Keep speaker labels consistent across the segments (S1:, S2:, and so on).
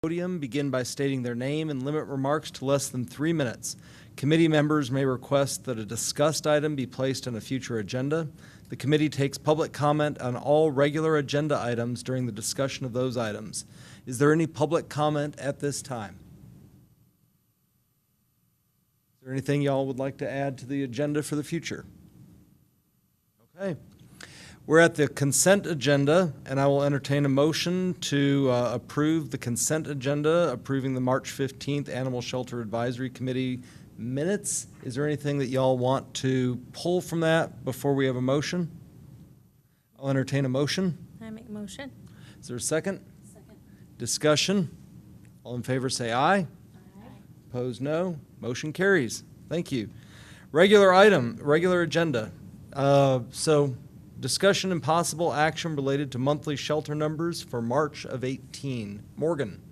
S1: Podium begin by stating their name and limit remarks to less than 3 minutes. Committee members may request that a discussed item be placed on a future agenda. The committee takes public comment on all regular agenda items during the discussion of those items. Is there any public comment at this time? Is there anything y'all would like to add to the agenda for the future? Okay. We're at the consent agenda, and I will entertain a motion to approve the consent agenda, approving the March 15th Animal Shelter Advisory Committee minutes. Is there anything that y'all want to pull from that before we have a motion? I'll entertain a motion.
S2: I make a motion.
S1: Is there a second?
S2: Second.
S1: Discussion? All in favor say aye.
S2: Aye.
S1: Opposed, no. Motion carries. Thank you. Regular agenda. Discussion and possible action related to monthly shelter numbers for March of 18. Morgan.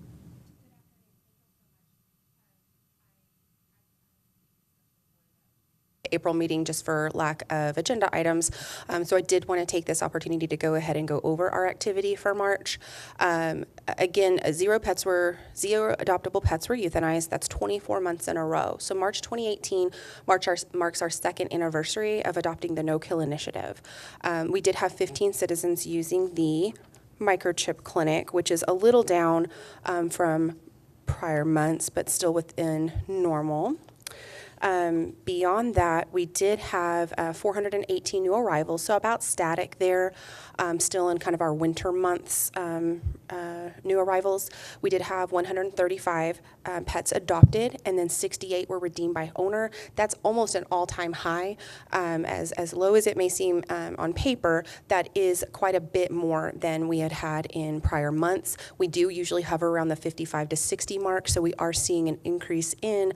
S3: April meeting just for lack of agenda items. So I did want to take this opportunity to go ahead and go over our activity for March. Again, zero adoptable pets were euthanized. That's 24 months in a row. So March 2018 marks our second anniversary of adopting the No Kill Initiative. We did have 15 citizens using the microchip clinic, which is a little down from prior months, but still within normal. Beyond that, we did have 418 new arrivals, so about static there, still in kind of our winter months new arrivals. We did have 135 pets adopted, and then 68 were redeemed by owner. That's almost an all-time high. As low as it may seem on paper, that is quite a bit more than we had in prior months. We do usually hover around the 55 to 60 mark, so we are seeing an increase in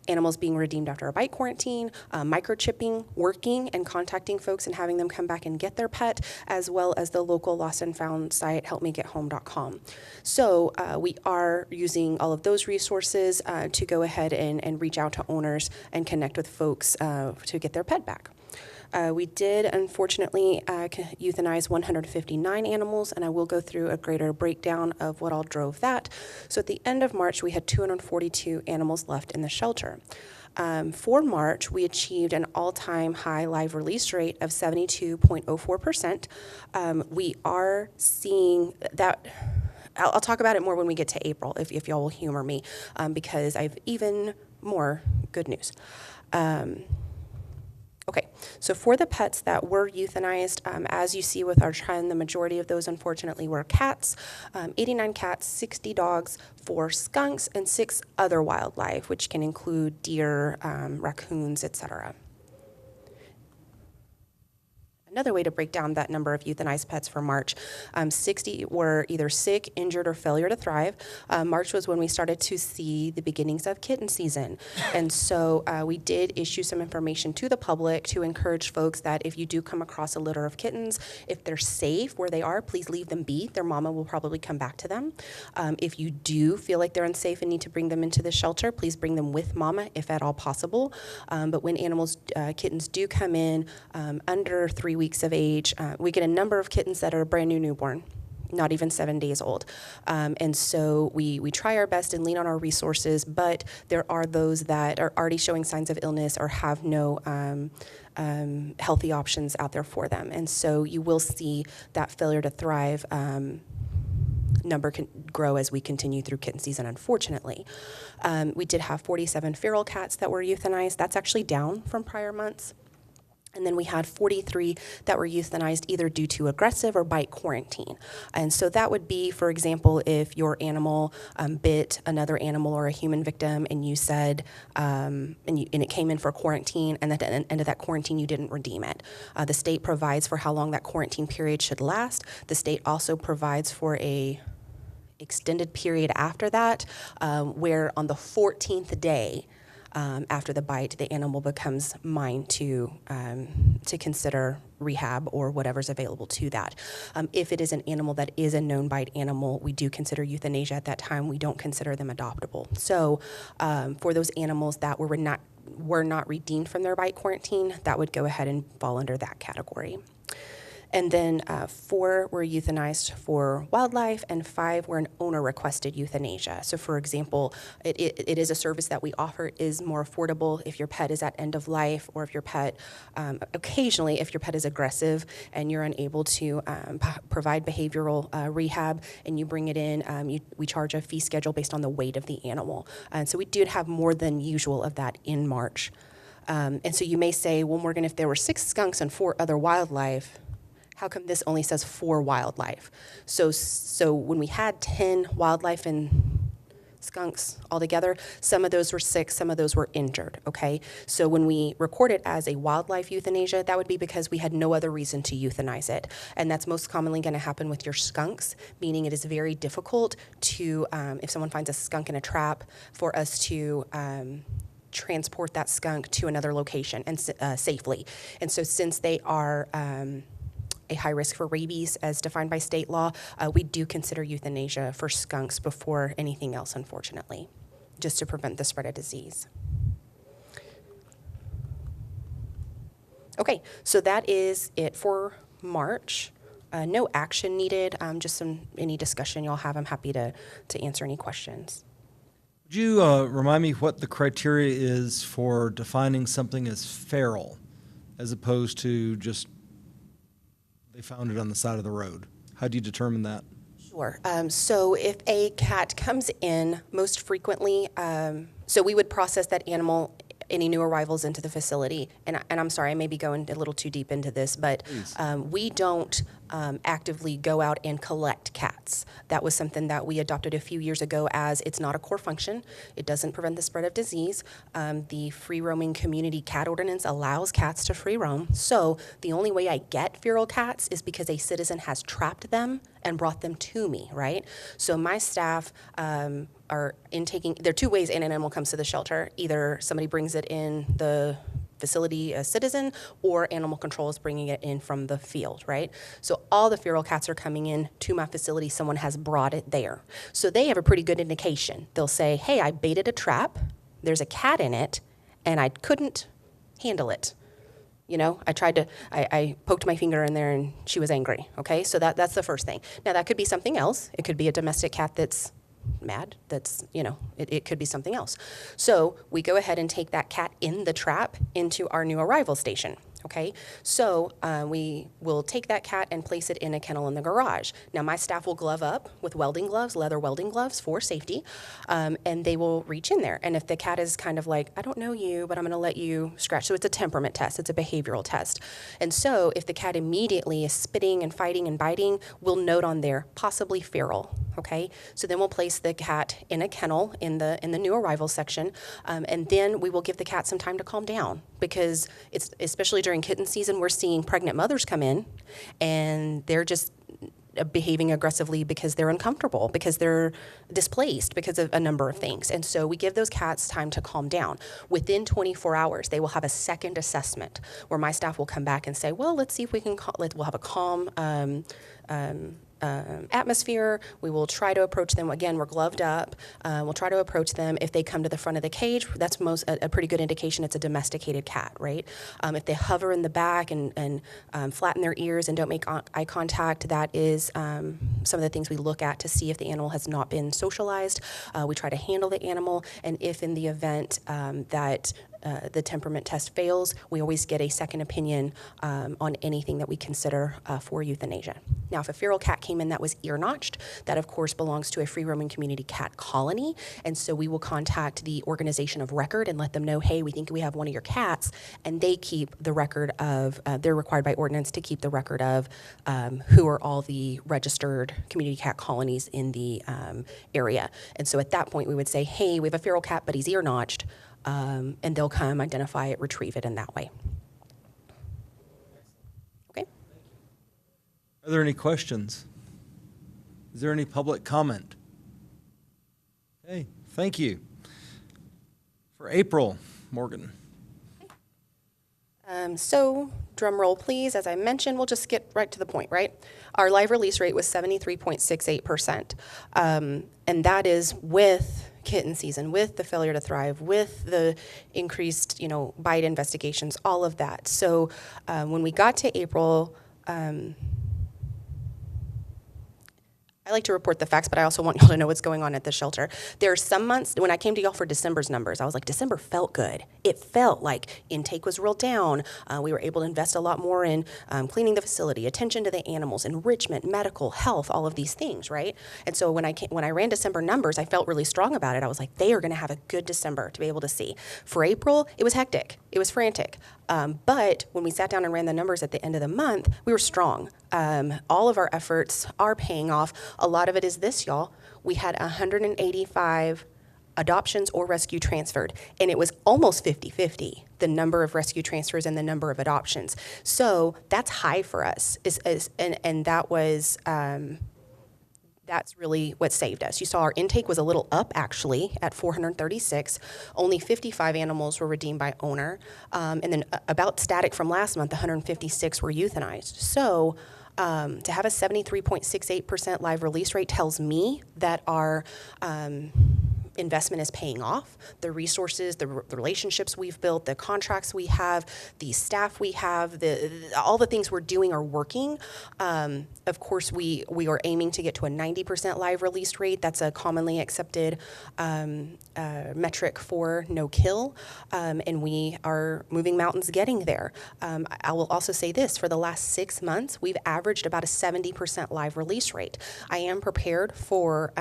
S3: animals being redeemed after a bite quarantine, microchipping, working and contacting folks and having them come back and get their pet, as well as the local lost and found site, helpmegetHome.com. So we are using all of those resources to go ahead and reach out to owners and connect with folks to get their pet back. We did, unfortunately, euthanize 159 animals, and I will go through a greater breakdown of what all drove that. So at the end of March, we had 242 animals left in the shelter. For March, we achieved an all-time high live release rate of 72.04%. We are seeing that. I'll talk about it more when we get to April, if y'all will humor me, because I have even more good news. Okay, so for the pets that were euthanized, as you see with our trend, the majority of those unfortunately were cats, 89 cats, 60 dogs, 4 skunks, and 6 other wildlife, which can include deer, raccoons, etc. Another way to break down that number of euthanized pets for March, 60 were either sick, injured, or failure to thrive. March was when we started to see the beginnings of kitten season. And so we did issue some information to the public to encourage folks that if you do come across a litter of kittens, if they're safe where they are, please leave them be. Their mama will probably come back to them. If you do feel like they're unsafe and need to bring them into the shelter, please bring them with mama if at all possible. But when kittens do come in under 3 weeks of age, we get a number of kittens that are brand new newborn, not even 7 days old. And so we try our best and lean on our resources, but there are those that are already showing signs of illness or have no healthy options out there for them. And so you will see that failure to thrive number can grow as we continue through kitten season, unfortunately. We did have 47 feral cats that were euthanized. That's actually down from prior months. And then we had 43 that were euthanized either due to aggressive or bite quarantine. And so that would be, for example, if your animal bit another animal or a human victim and you said, and it came in for quarantine, and at the end of that quarantine you didn't redeem it. The state provides for how long that quarantine period should last. The state also provides for a extended period after that, where on the 14th day, after the bite, the animal becomes mine to consider rehab or whatever's available to that. If it is an animal that is a known bite animal, we do consider euthanasia at that time. We don't consider them adoptable. So for those animals that were not redeemed from their bite quarantine, that would go ahead and fall under that category. And then 4 were euthanized for wildlife, and 5 were an owner-requested euthanasia. So for example, it is a service that we offer, is more affordable if your pet is at end of life, or if your pet, occasionally, if your pet is aggressive and you're unable to provide behavioral rehab and you bring it in, we charge a fee schedule based on the weight of the animal. And so we did have more than usual of that in March. And so you may say, well, Morgan, if there were 6 skunks and 4 other wildlife, how come this only says 4 wildlife? So when we had 10 wildlife and skunks altogether, some of those were sick, some of those were injured, okay? So when we record it as a wildlife euthanasia, that would be because we had no other reason to euthanize it. And that's most commonly gonna happen with your skunks, meaning it is very difficult to, if someone finds a skunk in a trap, for us to transport that skunk to another location and safely. And so since they are a high risk for rabies as defined by state law, we do consider euthanasia for skunks before anything else, unfortunately, just to prevent the spread of disease. Okay, so that is it for March. No action needed, just any discussion y'all have. I'm happy to answer any questions.
S1: Would you remind me what the criteria is for defining something as feral as opposed to just they found it on the side of the road? How do you determine that?
S3: Sure. So if a cat comes in, most frequently, so we would process that animal, any new arrivals into the facility. And I'm sorry, I may be going a little too deep into this, but we don't actively go out and collect cats. That was something that we adopted a few years ago, as it's not a core function. It doesn't prevent the spread of disease. The free roaming community cat ordinance allows cats to free roam. So the only way I get feral cats is because a citizen has trapped them and brought them to me, right? So my staff are intaking, there are 2 ways an animal comes to the shelter. Either somebody brings it in the facility, a citizen, or animal control is bringing it in from the field, right? So all the feral cats are coming in to my facility. Someone has brought it there. So they have a pretty good indication. They'll say, hey, I baited a trap, there's a cat in it, and I couldn't handle it. You know, I poked my finger in there and she was angry, okay? So that's the first thing. Now that could be something else. It could be a domestic cat that's mad, that's, you know, it could be something else. So we go ahead and take that cat in the trap into our new arrival station. Okay, so we will take that cat and place it in a kennel in the garage. Now my staff will glove up with welding gloves, leather welding gloves for safety, and they will reach in there. And if the cat is kind of like, I don't know you, but I'm gonna let you scratch. So it's a temperament test, it's a behavioral test. And so if the cat immediately is spitting and fighting and biting, we'll note on there, possibly feral. Okay, so then we'll place the cat in a kennel in the new arrival section, and then we will give the cat some time to calm down, because it's, especially during kitten season, we're seeing pregnant mothers come in and they're just behaving aggressively because they're uncomfortable, because they're displaced because of a number of things. And so we give those cats time to calm down. Within 24 hours, they will have a second assessment where my staff will come back and say, well, let's see if we can, we'll have a calm atmosphere. We will try to approach them. Again, we're gloved up. We'll try to approach them. If they come to the front of the cage, that's a pretty good indication it's a domesticated cat, right? If they hover in the back and flatten their ears and don't make eye contact, that is some of the things we look at to see if the animal has not been socialized. We try to handle the animal, and if in the event that the temperament test fails, we always get a second opinion on anything that we consider for euthanasia. Now, if a feral cat came in that was ear-notched, that of course belongs to a free roaming community cat colony, and so we will contact the organization of record and let them know, hey, we think we have one of your cats, and they keep the record of, they're required by ordinance to keep the record of who are all the registered community cat colonies in the area. And so at that point, we would say, hey, we have a feral cat, but he's ear-notched. And they'll come, identify it, retrieve it in that way. Okay?
S1: Are there any questions? Is there any public comment? Okay, thank you. For April, Morgan.
S3: So, drum roll please. As I mentioned, we'll just get right to the point, right? Our live release rate was 73.68%. And that is with kitten season, with the failure to thrive, with the increased, bite investigations, all of that. So when we got to April, I like to report the facts, but I also want y'all to know what's going on at the shelter. There are some months, when I came to y'all for December's numbers, I was like, December felt good. It felt like intake was real down. We were able to invest a lot more in cleaning the facility, attention to the animals, enrichment, medical, health, all of these things, right? And so when I ran December numbers, I felt really strong about it. I was like, they are going to have a good December to be able to see. For April, it was hectic. It was frantic. But when we sat down and ran the numbers at the end of the month, we were strong. All of our efforts are paying off. A lot of it is this, y'all. We had 185 adoptions or rescue transferred, and it was almost 50-50, the number of rescue transfers and the number of adoptions. So that's high for us, and that was... that's really what saved us. You saw our intake was a little up, actually, at 436. Only 55 animals were redeemed by owner. And then about static from last month, 156 were euthanized. So to have a 73.68% live release rate tells me that our investment is paying off. The resources, the relationships we've built, the contracts we have, the staff we have, all the things we're doing are working. Of course, we are aiming to get to a 90% live release rate. That's a commonly accepted metric for no kill, and we are moving mountains getting there. I will also say this, for the last 6 months, we've averaged about a 70% live release rate. I am prepared for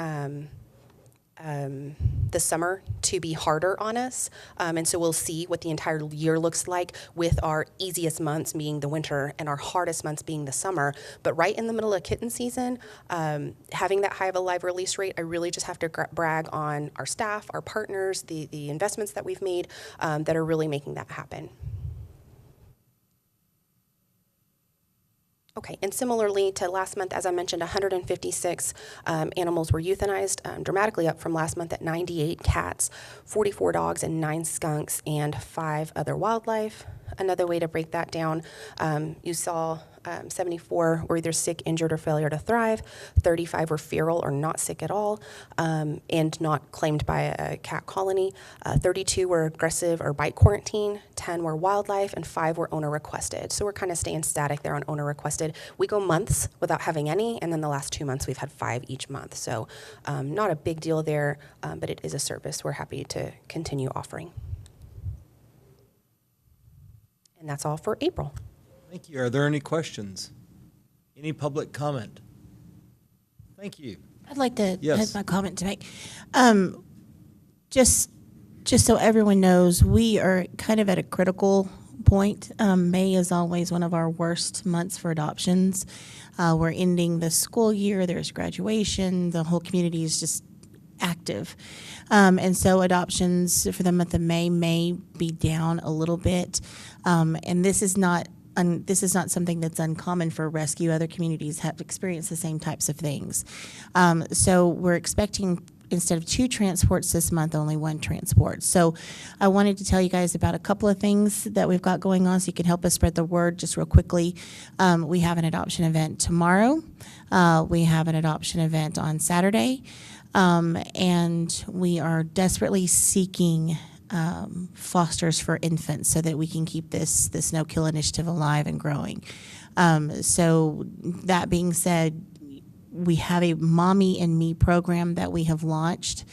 S3: the summer to be harder on us. And so we'll see what the entire year looks like, with our easiest months being the winter and our hardest months being the summer. But right in the middle of kitten season, having that high of a live release rate, I really just have to brag on our staff, our partners, the investments that we've made that are really making that happen. Okay, and similarly to last month, as I mentioned, 156 animals were euthanized, dramatically up from last month at 98 cats, 44 dogs, and 9 skunks, and 5 other wildlife. Another way to break that down, you saw 74 were either sick, injured, or failure to thrive. 35 were feral or not sick at all, and not claimed by a cat colony. 32 were aggressive or bite quarantine. 10 were wildlife, and 5 were owner requested. So we're kind of staying static there on owner requested. We go months without having any, and then the last 2 months we've had 5 each month. So not a big deal there, but it is a service we're happy to continue offering. And that's all for April.
S1: Thank you. Are there any questions? Any public comment? Thank you.
S2: I'd like to
S1: Yes.
S2: have my comment to make. Just so everyone knows, we are kind of at a critical point. May is always one of our worst months for adoptions. We're ending the school year. There's graduation. The whole community is just active. And so adoptions for the month of may be down a little bit. And this is not something that's uncommon for rescue. Other communities have experienced the same types of things. So we're expecting, instead of 2 transports this month, only 1 transport. So I wanted to tell you guys about a couple of things that we've got going on so you can help us spread the word just real quickly. We have an adoption event tomorrow. We have an adoption event on Saturday. And we are desperately seeking fosters for infants so that we can keep this no-kill initiative alive and growing. So that being said, we have a Mommy and Me program that we have launched.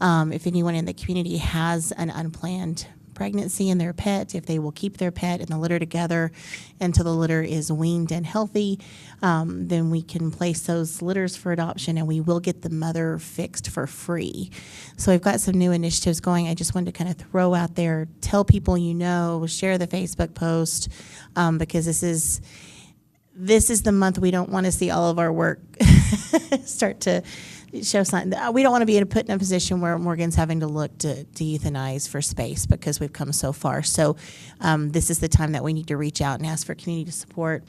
S2: If anyone in the community has an unplanned pregnancy in their pet, if they will keep their pet and the litter together until the litter is weaned and healthy, then we can place those litters for adoption, and we will get the mother fixed for free. So we've got some new initiatives going. I just wanted to kind of throw out there, tell people you know, share the Facebook post, because this is the month we don't want to see all of our work start to show sign. We don't want to be put in a position where Morgan's having to look to euthanize for space, because we've come so far. So this is the time that we need to reach out and ask for community support,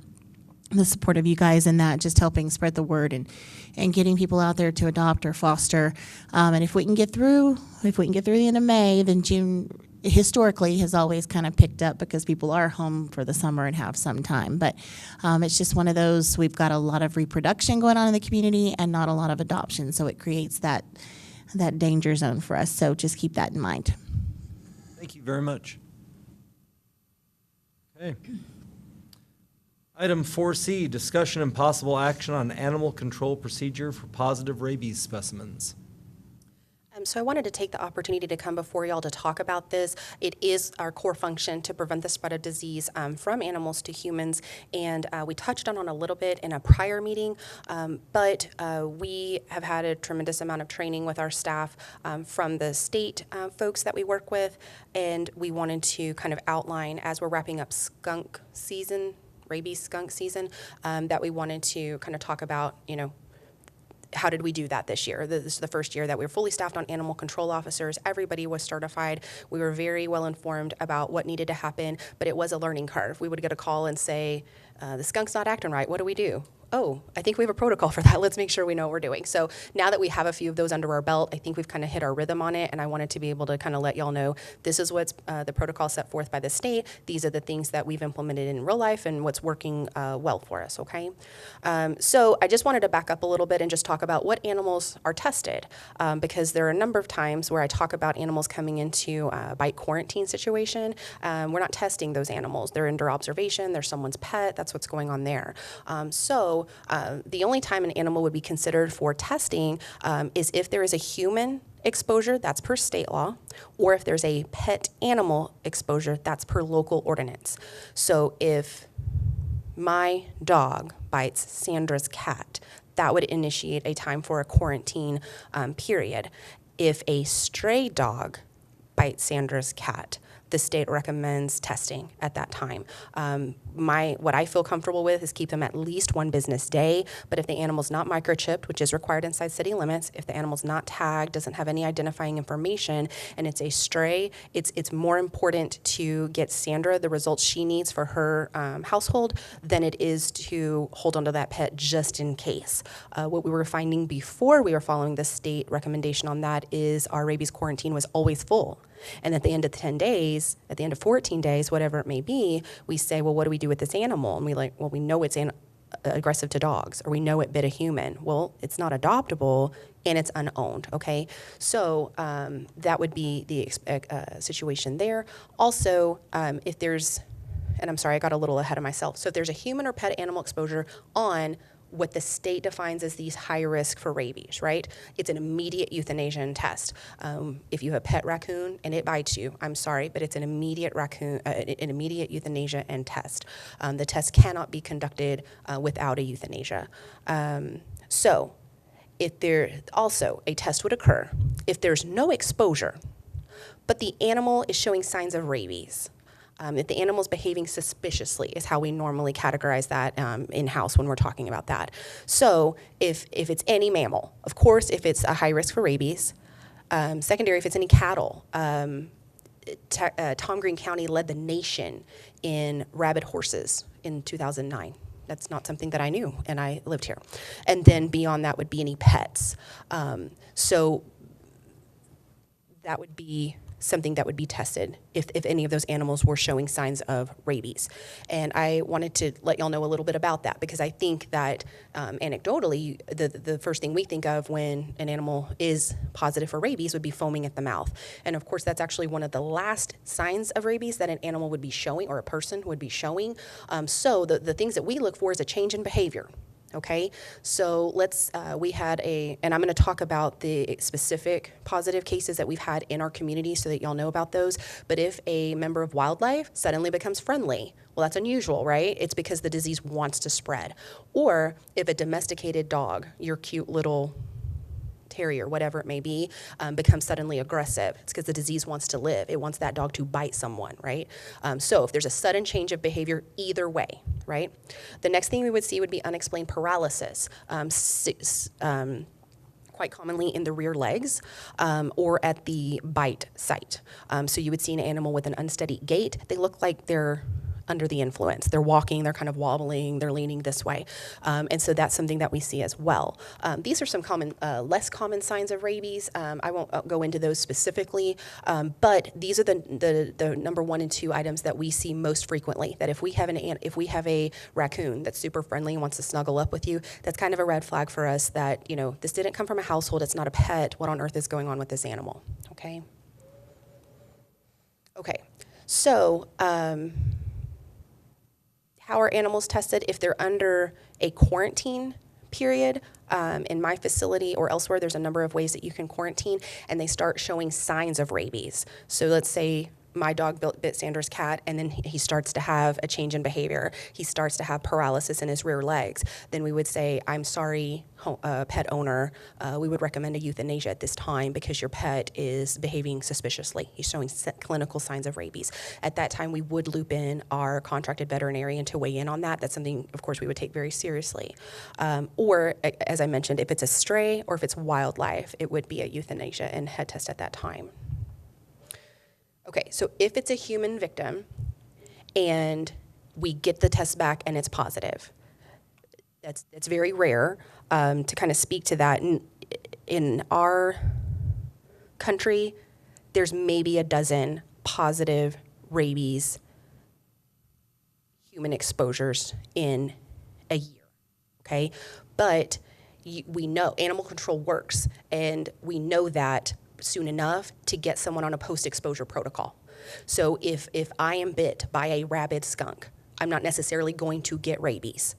S2: the support of you guys in that, just helping spread the word and getting people out there to adopt or foster. And if we can get through the end of May, then June historically has always kind of picked up, because people are home for the summer and have some time. But it's just one of those, we've got a lot of reproduction going on in the community and not a lot of adoption. So it creates that danger zone for us. So just keep that in mind.
S1: Thank you very much. Okay. Item 4C, discussion and possible action on animal control procedure for positive rabies specimens.
S3: So I wanted to take the opportunity to come before y'all to talk about this. It is our core function to prevent the spread of disease from animals to humans, and we touched on it a little bit in a prior meeting, but we have had a tremendous amount of training with our staff from the state folks that we work with, and we wanted to kind of outline, as we're wrapping up skunk season, rabies skunk season, that we wanted to kind of talk about, how did we do that this year? This is the first year that we were fully staffed on animal control officers. Everybody was certified. We were very well informed about what needed to happen, but it was a learning curve. We would get a call and say, the skunk's not acting right. What do we do? Oh, I think we have a protocol for that. Let's make sure we know what we're doing. So now that we have a few of those under our belt, I think we've kind of hit our rhythm on it, and I wanted to be able to kind of let y'all know this is what's the protocol set forth by the state. These are the things that we've implemented in real life and what's working well for us, okay? So I just wanted to back up a little bit and just talk about what animals are tested, because there are a number of times where I talk about animals coming into a bite quarantine situation. We're not testing those animals. They're under observation. They're someone's pet. That's what's going on there. So the only time an animal would be considered for testing is if there is a human exposure, that's per state law, or if there's a pet animal exposure, that's per local ordinance. So if my dog bites Sandra's cat, that would initiate a time for a quarantine period. If a stray dog bites Sandra's cat, the state recommends testing at that time. What I feel comfortable with is keep them at least 1 business day, but if the animal's not microchipped, which is required inside city limits, if the animal's not tagged, doesn't have any identifying information, and it's a stray, it's more important to get Sandra the results she needs for her household than it is to hold onto that pet just in case. What we were finding before we were following the state recommendation on that is our rabies quarantine was always full. And at the end of 10 days, at the end of 14 days, whatever it may be, we say, well, what do we do with this animal? And we know it's aggressive to dogs, or we know it bit a human. Well, it's not adoptable and it's unowned, okay? So that would be the situation there. Also, if there's, and I'm sorry, I got a little ahead of myself. So if there's a human or pet animal exposure on what the state defines as these high risk for rabies, right? It's an immediate euthanasia test. If you have a pet raccoon and it bites you, I'm sorry, but it's an immediate euthanasia and test. The test cannot be conducted without a euthanasia. So if there also a test would occur if there's no exposure, but the animal is showing signs of rabies. If the animal's behaving suspiciously is how we normally categorize that in-house when we're talking about that. So if it's any mammal, of course, if it's a high risk for rabies, secondary, if it's any cattle, Tom Green County led the nation in rabid horses in 2009. That's not something that I knew, and I lived here. And then beyond that would be any pets. So that would be something that would be tested if any of those animals were showing signs of rabies. And I wanted to let y'all know a little bit about that, because I think that anecdotally, the first thing we think of when an animal is positive for rabies would be foaming at the mouth. And of course, that's actually one of the last signs of rabies that an animal would be showing, or a person would be showing. So the things that we look for is a change in behavior. Okay, so we had and I'm going to talk about the specific positive cases that we've had in our community so that y'all know about those. But if a member of wildlife suddenly becomes friendly, well, that's unusual, right? It's because the disease wants to spread. Or if a domesticated dog, your cute little terrier, whatever it may be, becomes suddenly aggressive, it's because the disease wants to live. It wants that dog to bite someone, right? So if there's a sudden change of behavior, either way, right? The next thing we would see would be unexplained paralysis, quite commonly in the rear legs or at the bite site. So you would see an animal with an unsteady gait. They look like they're under the influence. They're walking, they're kind of wobbling, they're leaning this way. And so that's something that we see as well. These are some less common signs of rabies. I won't go into those specifically, but these are the number 1 and 2 items that we see most frequently. That if we have a raccoon that's super friendly and wants to snuggle up with you, that's kind of a red flag for us that, this didn't come from a household, it's not a pet. What on earth is going on with this animal? Okay. how are animals tested? If they're under a quarantine period, in my facility or elsewhere, there's a number of ways that you can quarantine, and they start showing signs of rabies. So let's say my dog bit Sanders' cat, and then he starts to have a change in behavior. He starts to have paralysis in his rear legs. Then we would say, I'm sorry, pet owner, we would recommend a euthanasia at this time because your pet is behaving suspiciously. He's showing clinical signs of rabies. At that time, we would loop in our contracted veterinarian to weigh in on that. That's something, of course, we would take very seriously. Or, as I mentioned, if it's a stray or if it's wildlife, it would be a euthanasia and head test at that time. Okay, so if it's a human victim and we get the test back and it's positive, that's very rare. To kind of speak to that, in our country, there's maybe a dozen positive rabies human exposures in a year, okay? But we know animal control works, and we know that soon enough to get someone on a post-exposure protocol. So if I am bit by a rabid skunk, I'm not necessarily going to get rabies.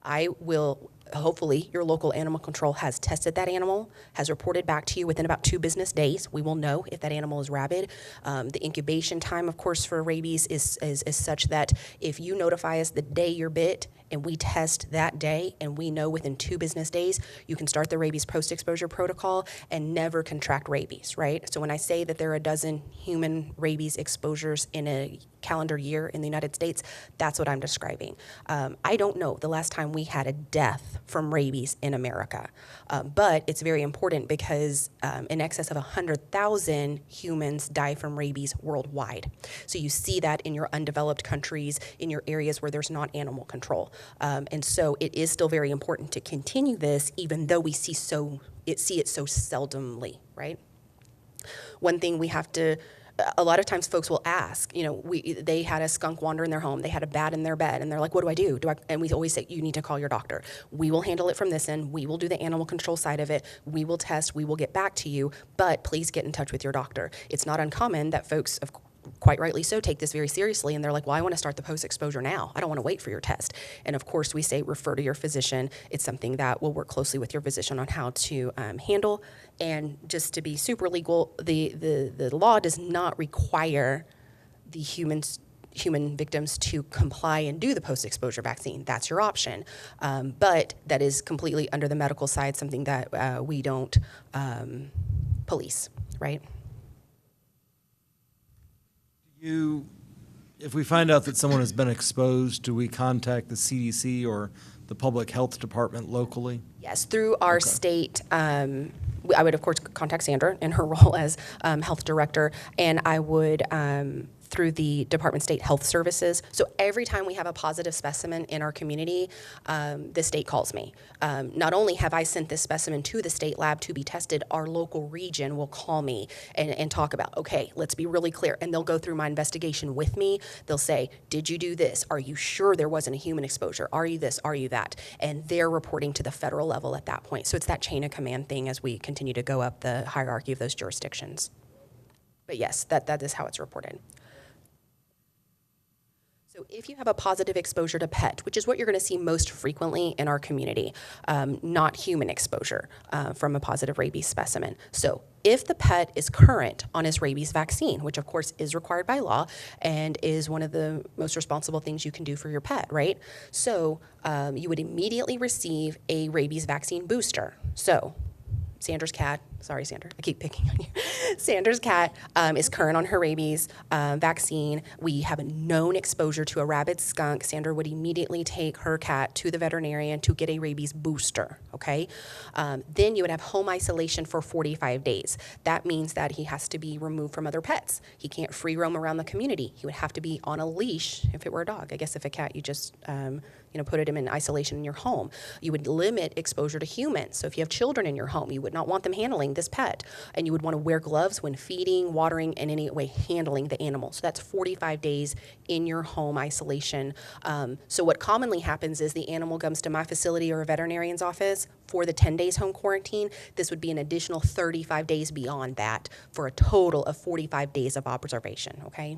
S3: I will, hopefully, your local animal control has tested that animal, has reported back to you within about 2 business days. We will know if that animal is rabid. The incubation time, of course, for rabies is such that if you notify us the day you're bit and we test that day and we know within 2 business days, you can start the rabies post-exposure protocol and never contract rabies, right? So when I say that there are a dozen human rabies exposures in a calendar year in the United States, that's what I'm describing. I don't know the last time we had a death from rabies in America, but it's very important because in excess of 100,000 humans die from rabies worldwide. So you see that in your undeveloped countries, in your areas where there's not animal control. And so it is still very important to continue this, even though we see it so seldomly, right? One thing we have to, a lot of times folks will ask, they had a skunk wander in their home, they had a bat in their bed, and they're like, what do I do? And we always say, you need to call your doctor. We will handle it from this end. We will do the animal control side of it. We will test. We will get back to you, but please get in touch with your doctor. It's not uncommon that folks, quite rightly so, take this very seriously, and they're like, well, I want to start the post-exposure now. I don't want to wait for your test. And of course, we say refer to your physician. It's something that we'll work closely with your physician on how to handle. And just to be super legal, the law does not require the human victims to comply and do the post-exposure vaccine. That's your option. But that is completely under the medical side, something that we don't police, right?
S1: If we find out that someone has been exposed, do we contact the CDC or the public health department locally?
S3: Yes, through our state, I would, of course, contact Sandra in her role as health director, and I would through the Department of State Health Services. So every time we have a positive specimen in our community, the state calls me. Not only have I sent this specimen to the state lab to be tested, our local region will call me and talk about, okay, let's be really clear. And they'll go through my investigation with me. They'll say, did you do this? Are you sure there wasn't a human exposure? Are you this? Are you that? And they're reporting to the federal level at that point. So it's that chain of command thing as we continue to go up the hierarchy of those jurisdictions. But yes, that is how it's reported. So if you have a positive exposure to pet, which is what you're going to see most frequently in our community, not human exposure from a positive rabies specimen. So if the pet is current on his rabies vaccine, which of course is required by law and is one of the most responsible things you can do for your pet, right? So you would immediately receive a rabies vaccine booster. So Sandra's cat, sorry, Sandra, I keep picking on you. Sandra's cat is current on her rabies vaccine. We have a known exposure to a rabid skunk. Sandra would immediately take her cat to the veterinarian to get a rabies booster, okay? Then you would have home isolation for 45 days. That means that he has to be removed from other pets. He can't free roam around the community. He would have to be on a leash if it were a dog. I guess if a cat, you just put him in isolation in your home. You would limit exposure to humans. So if you have children in your home, you would not want them handling this pet. And you would want to wear gloves when feeding, watering, and any way handling the animal. So that's 45 days in your home isolation. So what commonly happens is the animal comes to my facility or a veterinarian's office for the 10 days home quarantine. This would be an additional 35 days beyond that for a total of 45 days of observation, okay?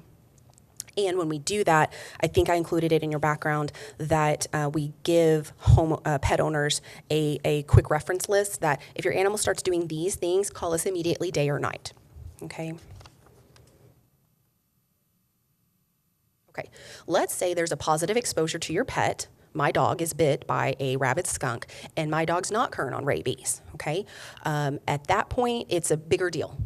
S3: And when we do that, I think I included it in your background that we give pet owners a quick reference list that if your animal starts doing these things, call us immediately, day or night. Okay. Okay. Let's say there's a positive exposure to your pet. My dog is bit by a rabid skunk, and my dog's not current on rabies. Okay. At that point, it's a bigger deal.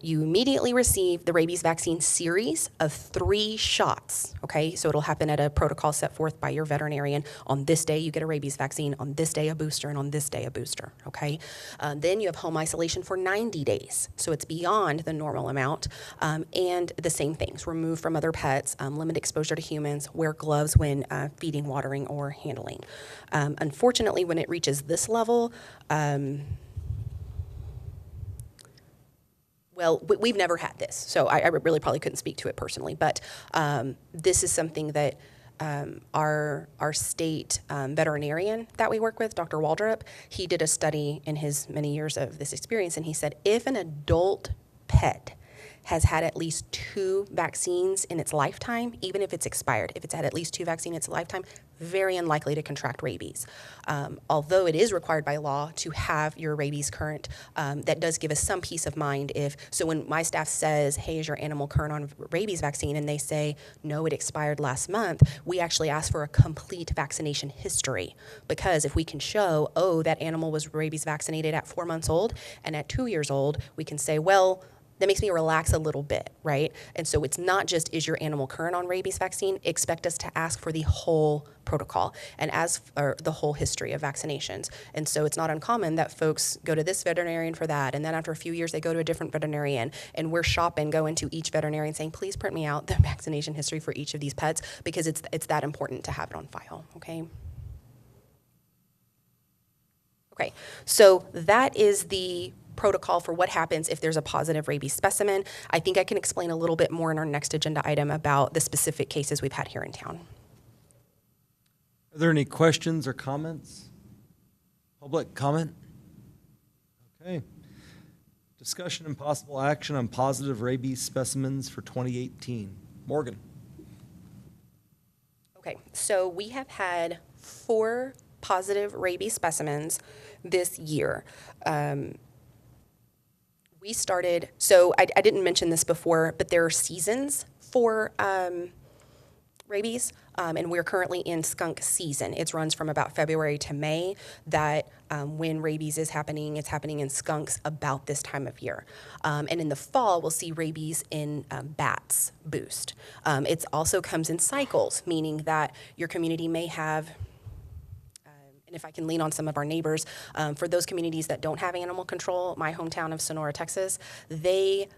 S3: You immediately receive the rabies vaccine series of 3 shots, okay? So it'll happen at a protocol set forth by your veterinarian. On this day, you get a rabies vaccine. On this day, a booster, and on this day, a booster, okay? Then you have home isolation for 90 days. So it's beyond the normal amount. And the same things, remove from other pets, limit exposure to humans, wear gloves when feeding, watering, or handling. Unfortunately, when it reaches this level, well, we've never had this, so I really probably couldn't speak to it personally, but this is something that our state veterinarian that we work with, Dr. Waldrop, he did a study in his many years of this experience, and he said if an adult pet has had at least 2 vaccines in its lifetime, even if it's expired, if it's had at least 2 vaccines in its lifetime, very unlikely to contract rabies. Although it is required by law to have your rabies current, that does give us some peace of mind so when my staff says, hey, is your animal current on rabies vaccine? And they say, no, it expired last month, we actually ask for a complete vaccination history. Because if we can show, oh, that animal was rabies vaccinated at 4 months old and at 2 years old, we can say, well, that makes me relax a little bit, right? And so it's not just, is your animal current on rabies vaccine? Expect us to ask for the whole protocol and or the whole history of vaccinations. And so it's not uncommon that folks go to this veterinarian for that, and then after a few years they go to a different veterinarian, and we're shopping, going to each veterinarian saying, please print me out the vaccination history for each of these pets, because it's that important to have it on file, okay? Okay, so that is the protocol for what happens if there's a positive rabies specimen. I think I can explain a little bit more in our next agenda item about the specific cases we've had here in town.
S1: Are there any questions or comments? Public comment? Okay. Discussion and possible action on positive rabies specimens for 2018. Morgan.
S3: Okay, so we have had 4 positive rabies specimens this year. We started, so I didn't mention this before, but there are seasons for rabies, and we're currently in skunk season. It runs from about February to May. That when rabies is happening, it's happening in skunks about this time of year. And in the fall, we'll see rabies in bats boost. It also comes in cycles, meaning that your community may have, and if I can lean on some of our neighbors, for those communities that don't have animal control, my hometown of Sonora, Texas, they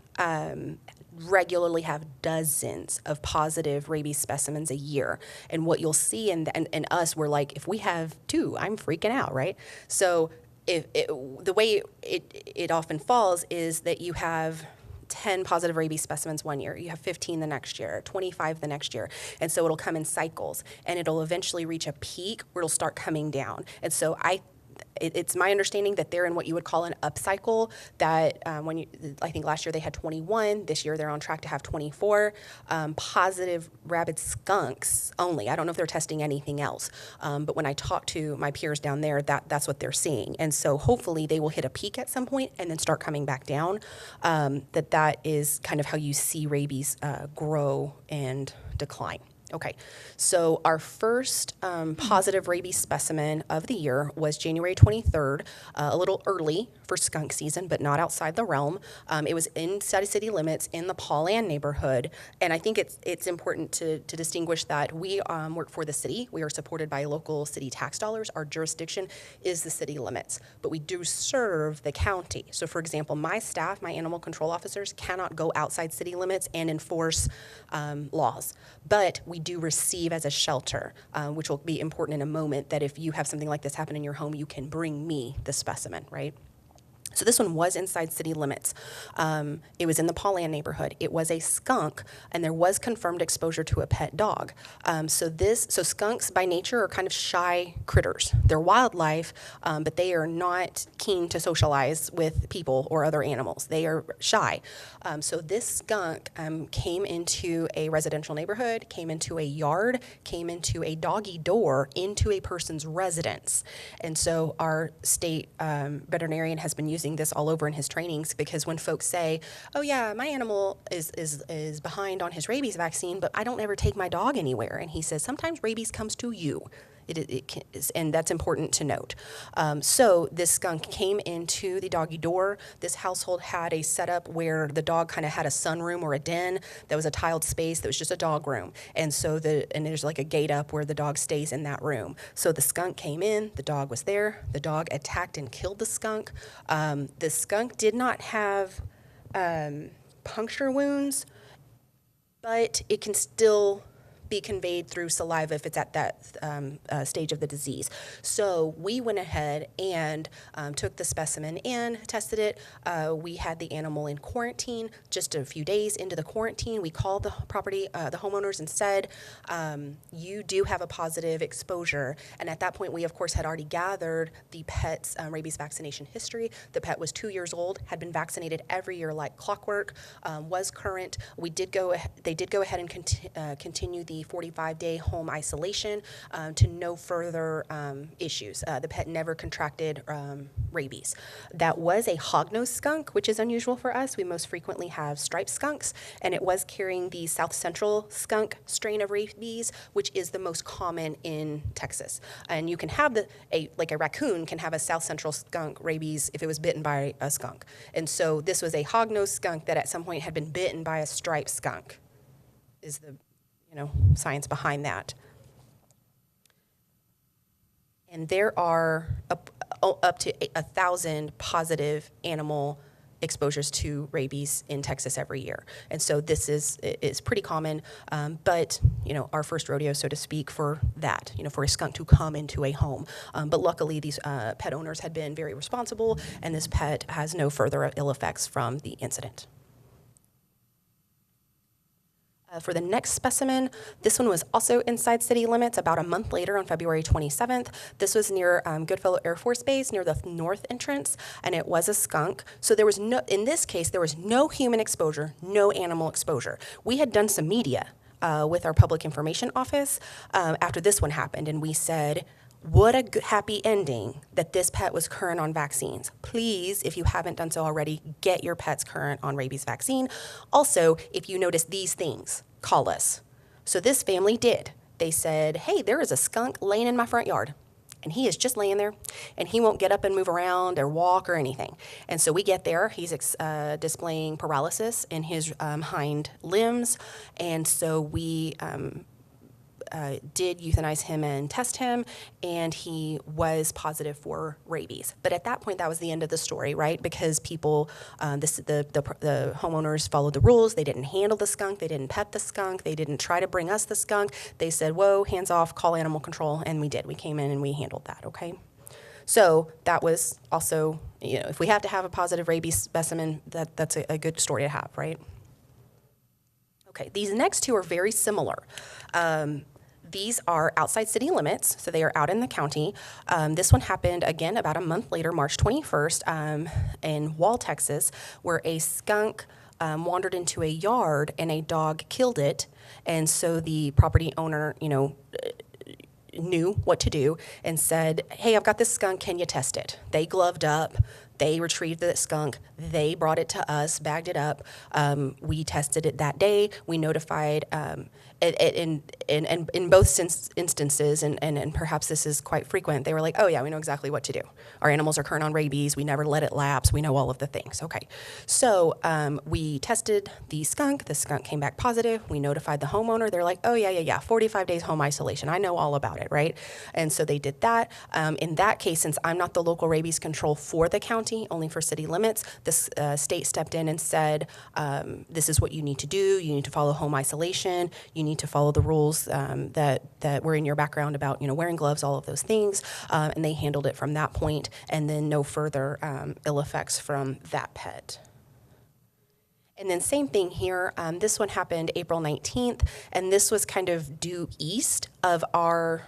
S3: regularly have dozens of positive rabies specimens a year. And what you'll see in us, we're like, if we have 2, I'm freaking out, right? So the way it often falls is that you have 10 positive rabies specimens one year, you have 15 the next year, 25 the next year. And so it'll come in cycles, and it'll eventually reach a peak where it'll start coming down. And so it's my understanding that they're in what you would call an upcycle, that I think last year they had 21, this year they're on track to have 24 positive rabid skunks only. I don't know if they're testing anything else, but when I talk to my peers down there, that's what they're seeing. And so hopefully they will hit a peak at some point and then start coming back down. That is kind of how you see rabies grow and decline. Okay, so our first positive rabies specimen of the year was January 23rd, a little early for skunk season, but not outside the realm. It was inside of city limits in the Paulan neighborhood, and I think it's important to distinguish that we work for the city. We are supported by local city tax dollars. Our jurisdiction is the city limits, but we do serve the county. So for example, my staff, my animal control officers, cannot go outside city limits and enforce laws, but we do receive as a shelter, which will be important in a moment, that if you have something like this happen in your home, you can bring me the specimen, right? So this one was inside city limits. It was in the Pauline neighborhood. It was a skunk, and there was confirmed exposure to a pet dog. So skunks by nature are kind of shy critters. They're wildlife, but they are not keen to socialize with people or other animals. They are shy. So this skunk came into a residential neighborhood, came into a yard, came into a doggy door into a person's residence. And so our state veterinarian has been using this all over in his trainings, because when folks say, oh yeah, my animal is behind on his rabies vaccine, but I don't ever take my dog anywhere. And he says, sometimes rabies comes to you. And that's important to note. So this skunk came into the doggy door. This household had a setup where the dog kind of had a sunroom or a den that was a tiled space that was just a dog room. And so there's like a gate up where the dog stays in that room. So the skunk came in, the dog was there, the dog attacked and killed the skunk. The skunk did not have puncture wounds, but it can still be conveyed through saliva if it's at that stage of the disease. So we went ahead and took the specimen in, tested it. We had the animal in quarantine. Just a few days into the quarantine, we called the the homeowners, and said, you do have a positive exposure. And at that point, we of course had already gathered the pet's rabies vaccination history. The pet was 2 years old, had been vaccinated every year like clockwork, was current. They did go ahead and continue the 45-day home isolation to no further issues. The pet never contracted rabies. That was a hognose skunk, which is unusual for us. We most frequently have striped skunks, and it was carrying the South Central skunk strain of rabies, which is the most common in Texas. And you can have like a raccoon can have a South Central skunk rabies if it was bitten by a skunk. And so this was a hognose skunk that at some point had been bitten by a striped skunk, is the science behind that. And there are up to 1,000 positive animal exposures to rabies in Texas every year. And so this is pretty common, but our first rodeo, so to speak, for that, for a skunk to come into a home. But luckily these pet owners had been very responsible, and this pet has no further ill effects from the incident. For the next specimen, this one was also inside city limits about a month later on February 27th. This was near Goodfellow Air Force Base, near the north entrance, and it was a skunk. So in this case, there was no human exposure, no animal exposure. We had done some media with our public information office after this one happened, and we said, what a happy ending that this pet was current on vaccines. Please, if you haven't done so already, get your pets current on rabies vaccine. Also, if you notice these things, call us. So this family did. They said, hey, there is a skunk laying in my front yard, and he is just laying there, and he won't get up and move around or walk or anything. And so we get there. He's displaying paralysis in his hind limbs, and so we did euthanize him and test him, and he was positive for rabies. But at that point, that was the end of the story, right? Because people, the homeowners followed the rules. They didn't handle the skunk. They didn't pet the skunk. They didn't try to bring us the skunk. They said, whoa, hands off, call animal control, and we did. We came in and we handled that, okay? So that was also, if we have to have a positive rabies specimen, that's a good story to have, right? Okay, these next two are very similar. These are outside city limits, so they are out in the county. This one happened, again, about a month later, March 21st, in Wall, Texas, where a skunk wandered into a yard and a dog killed it. And so the property owner, knew what to do and said, hey, I've got this skunk, can you test it? They gloved up. They retrieved the skunk. They brought it to us, bagged it up. We tested it that day. We notified, in both instances, and perhaps this is quite frequent, they were like, oh yeah, we know exactly what to do. Our animals are current on rabies. We never let it lapse. We know all of the things. Okay. So we tested the skunk. The skunk came back positive. We notified the homeowner. They're like, oh yeah, 45 days home isolation. I know all about it, right? And so they did that. In that case, since I'm not the local rabies control for the county, county, only for city limits. This state stepped in and said, this is what you need to do. You need to follow home isolation. You need to follow the rules that were in your background about, wearing gloves, all of those things. And they handled it from that point, and then no further ill effects from that pet. And then same thing here. This one happened April 19th, and this was kind of due east of our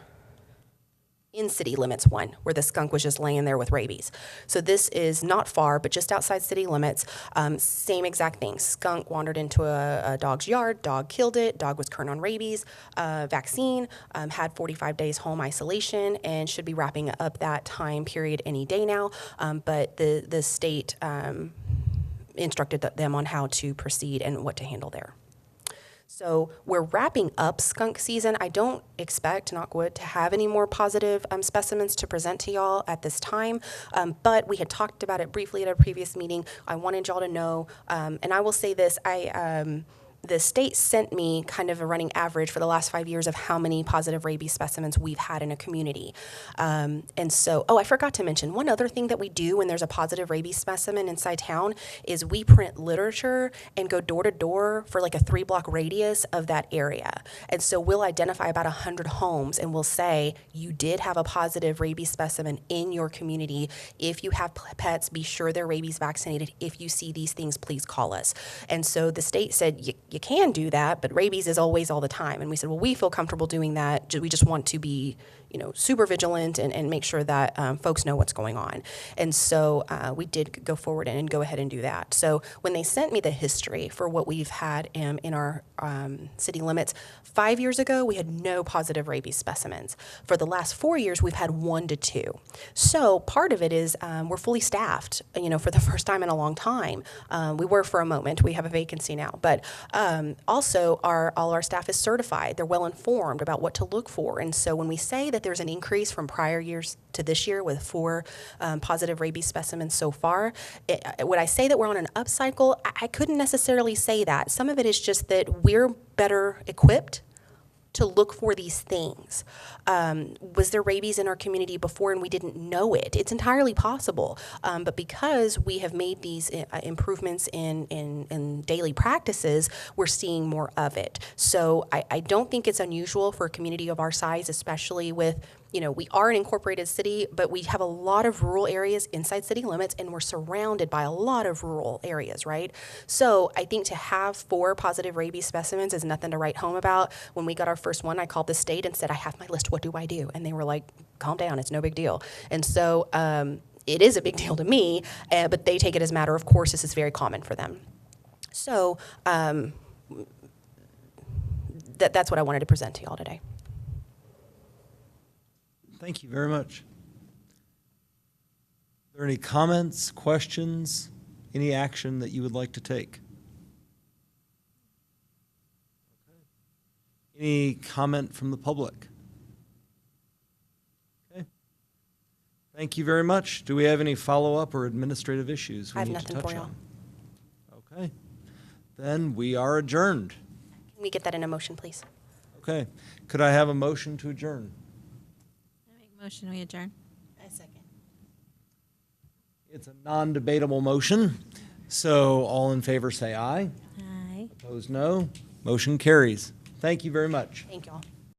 S3: in-city limits one, where the skunk was just laying there with rabies. So this is not far, but just outside city limits. Same exact thing. Skunk wandered into a dog's yard. Dog killed it. Dog was current on rabies vaccine, had 45 days home isolation, and should be wrapping up that time period any day now. But the state instructed them on how to proceed and what to handle there. So we're wrapping up skunk season. I don't expect, knock wood, to have any more positive specimens to present to y'all at this time, but we had talked about it briefly at a previous meeting. I wanted y'all to know, and I will say this, the state sent me kind of a running average for the last 5 years of how many positive rabies specimens we've had in a community. And so, I forgot to mention, one other thing that we do when there's a positive rabies specimen inside town is we print literature and go door to door for like a 3-block radius of that area. And so we'll identify about 100 homes and we'll say, you did have a positive rabies specimen in your community. If you have pets, be sure they're rabies vaccinated. If you see these things, please call us. And so the state said, you can do that, but rabies is always all the time. And we said, well, we feel comfortable doing that. We just want to be, super vigilant and make sure that folks know what's going on. And so we did go forward and go ahead and do that. So when they sent me the history for what we've had in our city limits, 5 years ago, we had no positive rabies specimens. For the last 4 years, we've had 1 to 2. So part of it is we're fully staffed, for the first time in a long time. We were for a moment. We have a vacancy now. But also, all our staff is certified. They're well informed about what to look for. And so when we say that there's an increase from prior years to this year with 4 positive rabies specimens so far, would I say that we're on an upcycle? I couldn't necessarily say that. Some of it is just that we're better equipped to look for these things. Was there rabies in our community before and we didn't know it? It's entirely possible. But because we have made these improvements in daily practices, we're seeing more of it. So I don't think it's unusual for a community of our size, especially with, we are an incorporated city, but we have a lot of rural areas inside city limits, and we're surrounded by a lot of rural areas, right? So I think to have 4 positive rabies specimens is nothing to write home about. When we got our first one, I called the state and said, I have my list, what do I do? And they were like, calm down, it's no big deal. And so it is a big deal to me, but they take it as a matter of course. This is very common for them. So that's what I wanted to present to y'all today.
S1: Thank you very much. Are there any comments, questions, any action that you would like to take? Okay. Any comment from the public? Okay. Thank you very much. Do we have any follow-up or administrative issues we need to touch on? Okay. Then we are adjourned.
S3: Can we get that in a motion, please?
S1: Okay. Could I have a motion to adjourn?
S4: Motion, we adjourn.
S2: I second.
S1: It's a non-debatable motion, so all in favor say aye.
S4: Aye.
S1: Opposed, no. Motion carries. Thank you very much.
S3: Thank y'all.